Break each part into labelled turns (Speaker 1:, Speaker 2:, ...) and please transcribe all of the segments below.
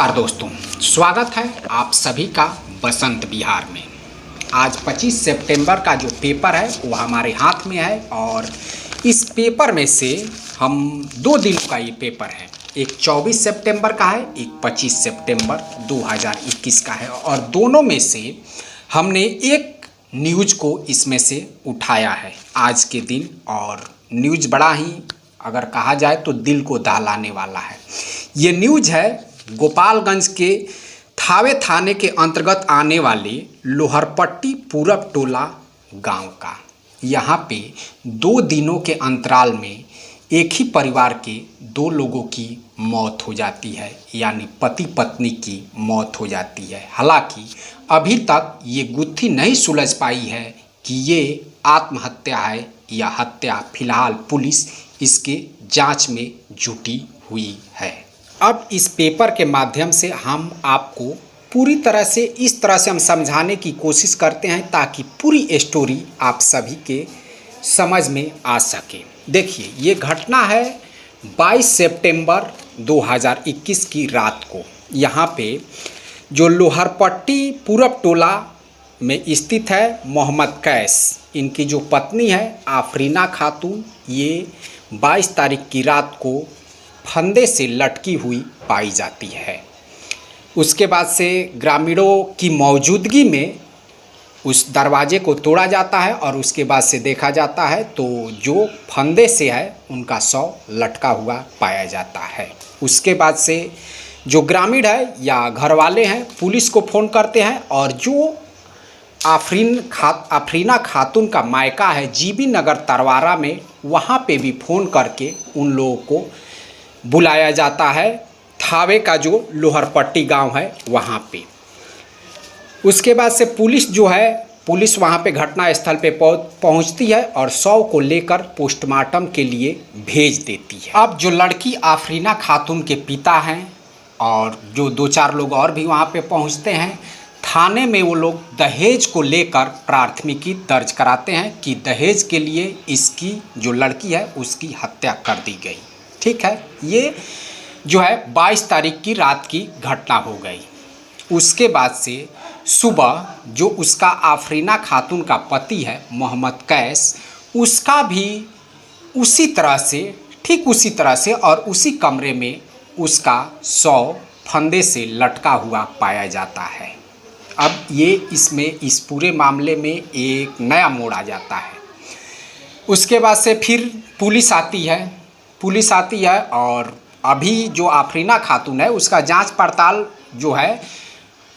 Speaker 1: नमस्कार दोस्तों, स्वागत है आप सभी का बसंत विहार में। आज 25 सितंबर का जो पेपर है वो हमारे हाथ में है और इस पेपर में से हम 2 दिनों का ये पेपर है। एक 24 सितंबर का है, एक 25 सितंबर 2021 का है और दोनों में से हमने एक न्यूज़ को इसमें से उठाया है आज के दिन। और न्यूज़ बड़ा ही अगर कहा जाए तो दिल को दहलाने वाला है। ये न्यूज़ है गोपालगंज के थावे थाने के अंतर्गत आने वाले लोहरपट्टी पूरब टोला गांव का। यहाँ पे 2 दिनों के अंतराल में एक ही परिवार के 2 लोगों की मौत हो जाती है, यानी पति पत्नी की मौत हो जाती है। हालांकि अभी तक ये गुत्थी नहीं सुलझ पाई है कि ये आत्महत्या है या हत्या। फिलहाल पुलिस इसके जांच में जुटी हुई है। अब इस पेपर के माध्यम से हम आपको पूरी तरह से इस तरह से हम समझाने की कोशिश करते हैं ताकि पूरी स्टोरी आप सभी के समझ में आ सके। देखिए, ये घटना है 22 सितंबर 2021 की रात को। यहाँ पे जो लोहरपट्टी पूरब टोला में स्थित है मोहम्मद कैस, इनकी जो पत्नी है आफरीना खातून, ये 22 तारीख की रात को फंदे से लटकी हुई पाई जाती है। उसके बाद से ग्रामीणों की मौजूदगी में उस दरवाजे को तोड़ा जाता है और उसके बाद से देखा जाता है तो जो फंदे से है उनका शव लटका हुआ पाया जाता है। उसके बाद से जो ग्रामीण है या घर वाले हैं पुलिस को फ़ोन करते हैं और जो आफरीना खातून का मायका है जीबी नगर तरवारा में, वहाँ पे भी फ़ोन करके उन लोगों को बुलाया जाता है। थावे का जो लोहरपट्टी गांव है वहाँ पे। उसके बाद से पुलिस वहाँ पे घटना स्थल पे पहुँचती है और शव को लेकर पोस्टमार्टम के लिए भेज देती है। अब जो लड़की आफरीना खातून के पिता हैं और जो 2-4 लोग और भी वहाँ पे पहुँचते हैं, थाने में वो लोग दहेज को लेकर प्राथमिकी दर्ज कराते हैं कि दहेज के लिए इसकी जो लड़की है उसकी हत्या कर दी गई। ठीक है, ये जो है 22 तारीख की रात की घटना हो गई। उसके बाद से सुबह जो उसका आफरीना खातून का पति है मोहम्मद कैस, उसका भी ठीक उसी तरह से और उसी कमरे में उसका शव फंदे से लटका हुआ पाया जाता है। अब ये इस पूरे मामले में एक नया मोड़ आ जाता है। उसके बाद से फिर पुलिस आती है और अभी जो आफरीना खातून है उसका जांच पड़ताल जो है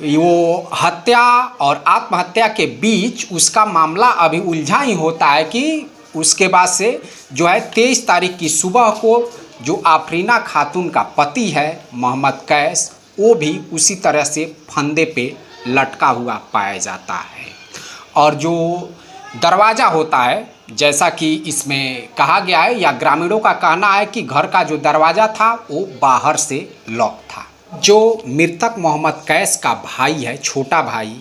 Speaker 1: वो हत्या और आत्महत्या के बीच उसका मामला अभी उलझा ही होता है कि उसके बाद से जो है 23 तारीख की सुबह को जो आफरीना खातून का पति है मोहम्मद कैस, वो भी उसी तरह से फंदे पे लटका हुआ पाया जाता है। और जो दरवाज़ा होता है, जैसा कि इसमें कहा गया है या ग्रामीणों का कहना है कि घर का जो दरवाज़ा था वो बाहर से लॉक था। जो मृतक मोहम्मद कैस का भाई है, छोटा भाई,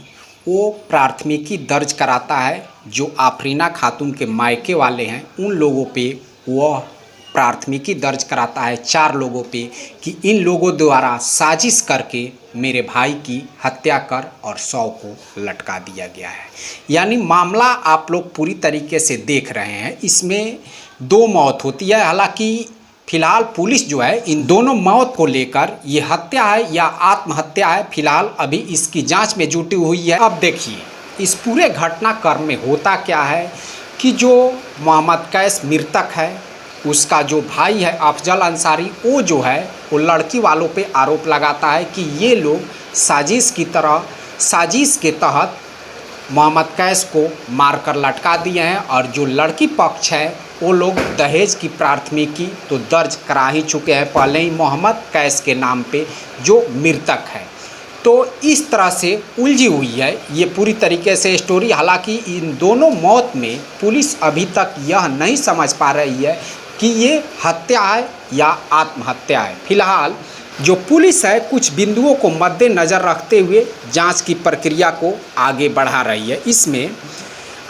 Speaker 1: वो प्राथमिकी दर्ज कराता है। जो आफरीना खातून के मायके वाले हैं उन लोगों पे वह प्राथमिकी दर्ज कराता है 4 लोगों पे कि इन लोगों द्वारा साजिश करके मेरे भाई की हत्या कर और शव को लटका दिया गया है। यानी मामला आप लोग पूरी तरीके से देख रहे हैं। इसमें 2 मौत होती है। हालांकि फ़िलहाल पुलिस जो है इन दोनों मौत को लेकर ये हत्या है या आत्महत्या है, फ़िलहाल अभी इसकी जांच में जुटी हुई है। अब देखिए, इस पूरे घटनाक्रम में होता क्या है कि जो मोहम्मद कैस मृतक है, उसका जो भाई है अफजल अंसारी, वो जो है वो लड़की वालों पे आरोप लगाता है कि ये लोग साजिश के तहत मोहम्मद कैस को मारकर लटका दिए हैं। और जो लड़की पक्ष है वो लोग दहेज की प्राथमिकी तो दर्ज करा ही चुके हैं पहले ही मोहम्मद कैस के नाम पे जो मृतक है। तो इस तरह से उलझी हुई है ये पूरी तरीके से स्टोरी। हालांकि इन दोनों मौत में पुलिस अभी तक यह नहीं समझ पा रही है कि ये हत्या है या आत्महत्या है। फिलहाल जो पुलिस है कुछ बिंदुओं को मद्देनज़र रखते हुए जांच की प्रक्रिया को आगे बढ़ा रही है। इसमें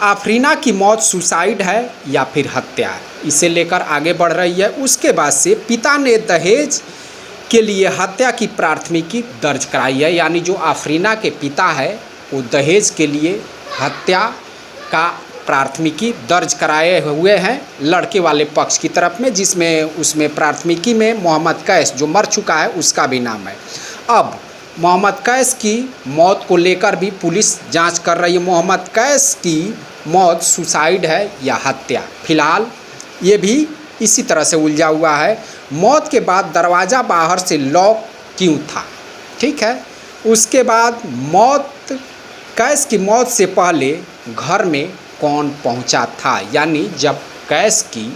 Speaker 1: आफरीना की मौत सुसाइड है या फिर हत्या है, इसे लेकर आगे बढ़ रही है। उसके बाद से पिता ने दहेज के लिए हत्या की प्राथमिकी दर्ज कराई है। यानी जो आफरीना के पिता है वो दहेज के लिए हत्या का प्राथमिकी दर्ज कराए हुए हैं लड़के वाले पक्ष की तरफ में, जिसमें उसमें प्राथमिकी में मोहम्मद कैस जो मर चुका है उसका भी नाम है। अब मोहम्मद कैस की मौत को लेकर भी पुलिस जांच कर रही है। मोहम्मद कैस की मौत सुसाइड है या हत्या, फिलहाल ये भी इसी तरह से उलझा हुआ है। मौत के बाद दरवाज़ा बाहर से लॉक क्यों था, ठीक है। उसके बाद कैस की मौत से पहले घर में कौन पहुंचा था, यानी जब कैस की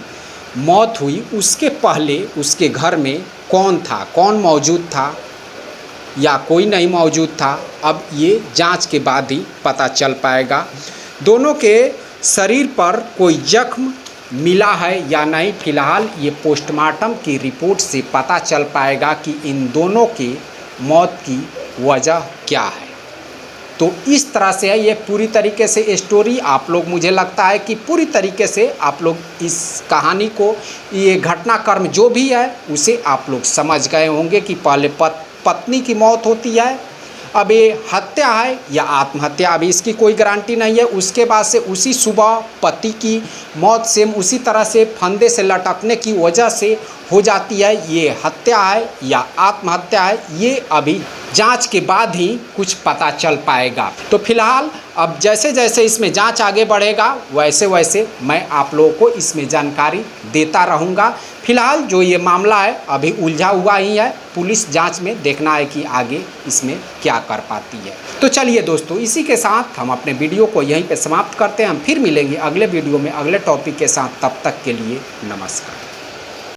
Speaker 1: मौत हुई उसके पहले उसके घर में कौन था, कौन मौजूद था या कोई नहीं मौजूद था, अब ये जांच के बाद ही पता चल पाएगा। दोनों के शरीर पर कोई जख्म मिला है या नहीं, फिलहाल ये पोस्टमार्टम की रिपोर्ट से पता चल पाएगा कि इन दोनों की मौत की वजह क्या है। तो इस तरह से है ये पूरी तरीके से स्टोरी। आप लोग, मुझे लगता है कि पूरी तरीके से आप लोग इस कहानी को, ये घटनाक्रम जो भी है उसे आप लोग समझ गए होंगे कि पहले पत्नी की मौत होती है, अब ये हत्या है या आत्महत्या, अभी इसकी कोई गारंटी नहीं है। उसके बाद से उसी सुबह पति की मौत सेम उसी तरह से फंदे से लटकने की वजह से हो जाती है। ये हत्या है या आत्महत्या है, ये अभी जांच के बाद ही कुछ पता चल पाएगा। तो फिलहाल अब जैसे जैसे इसमें जांच आगे बढ़ेगा वैसे वैसे मैं आप लोगों को इसमें जानकारी देता रहूँगा। फिलहाल जो ये मामला है अभी उलझा हुआ ही है, पुलिस जांच में देखना है कि आगे इसमें क्या कर पाती है। तो चलिए दोस्तों, इसी के साथ हम अपने वीडियो को यहीं पे समाप्त करते हैं। हम फिर मिलेंगे अगले वीडियो में अगले टॉपिक के साथ, तब तक के लिए नमस्कार।